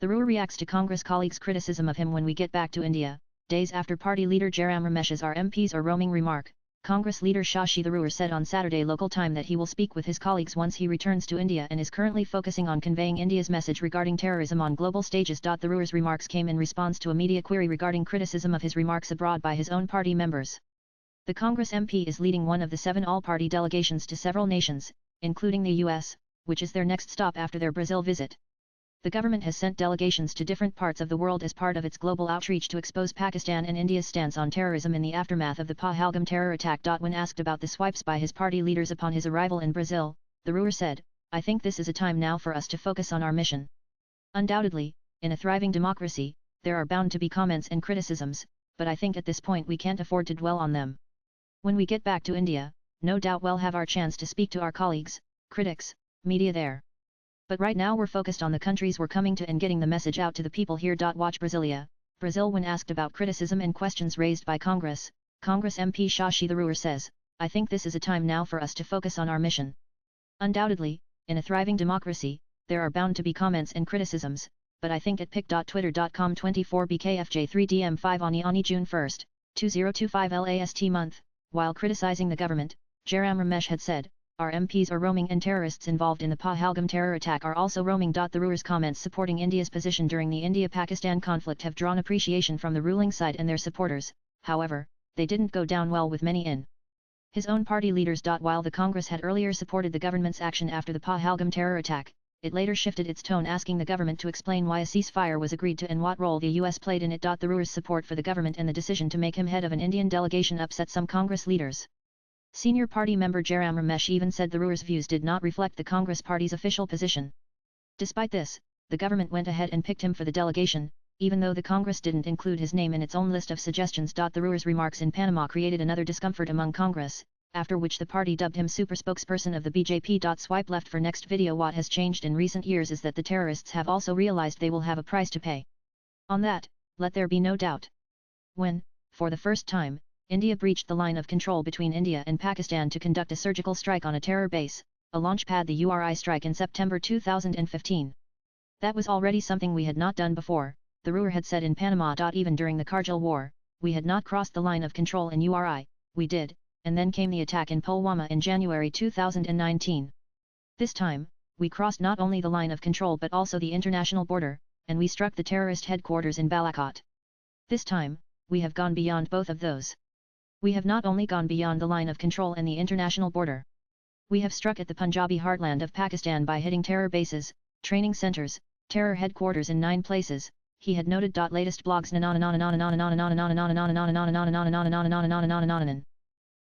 Tharoor reacts to Congress colleagues' criticism of him when we get back to India. Days after party leader Jairam Ramesh's "Our MPs are roaming" remark, Congress leader Shashi Tharoor said on Saturday local time that he will speak with his colleagues once he returns to India and is currently focusing on conveying India's message regarding terrorism on global stages. Tharoor's remarks came in response to a media query regarding criticism of his remarks abroad by his own party members. The Congress MP is leading one of the 7 all-party delegations to several nations, including the US, which is their next stop after their Brazil visit. The government has sent delegations to different parts of the world as part of its global outreach to expose Pakistan and India's stance on terrorism in the aftermath of the Pahalgam terror attack. When asked about the swipes by his party leaders upon his arrival in Brazil, Tharoor said, "I think this is a time now for us to focus on our mission. Undoubtedly, in a thriving democracy, there are bound to be comments and criticisms, but I think at this point we can't afford to dwell on them. When we get back to India, no doubt we'll have our chance to speak to our colleagues, critics, media there. But right now we're focused on the countries we're coming to and getting the message out to the people here. Watch Brasilia, Brazil. When asked about criticism and questions raised by Congress MP Shashi Tharoor says, "I think this is a time now for us to focus on our mission. Undoubtedly, in a thriving democracy, there are bound to be comments and criticisms, but I think at pic.twitter.com 24 BKFJ3 DM5 Ani June 1, 2025 LAST month, while criticizing the government, Jairam Ramesh had said, "Our MPs are roaming and terrorists involved in the Pahalgam terror attack are also roaming." Tharoor's comments supporting India's position during the India-Pakistan conflict have drawn appreciation from the ruling side and their supporters, however, they didn't go down well with many in his own party leaders. While the Congress had earlier supported the government's action after the Pahalgam terror attack, it later shifted its tone asking the government to explain why a ceasefire was agreed to and what role the US played in it. Tharoor's support for the government and the decision to make him head of an Indian delegation upset some Congress leaders. Senior party member Jairam Ramesh even said Tharoor's views did not reflect the Congress party's official position. Despite this, the government went ahead and picked him for the delegation, even though the Congress didn't include his name in its own list of suggestions. Tharoor's remarks in Panama created another discomfort among Congress, after which the party dubbed him super spokesperson of the BJP. Swipe left for next video. What has changed in recent years is that the terrorists have also realized they will have a price to pay. On that, let there be no doubt. When, for the first time, India breached the line of control between India and Pakistan to conduct a surgical strike on a terror base, a launch pad, the URI strike in September 2015. That was already something we had not done before, Tharoor had said in Panama. Even during the Kargil War, we had not crossed the line of control in URI, we did, and then came the attack in Pulwama in January 2019. This time, we crossed not only the line of control but also the international border, and we struck the terrorist headquarters in Balakot. This time, we have gone beyond both of those. We have not only gone beyond the line of control and the international border. We have struck at the Punjabi heartland of Pakistan by hitting terror bases, training centers, terror headquarters in 9 places, he had noted. Latest blogs.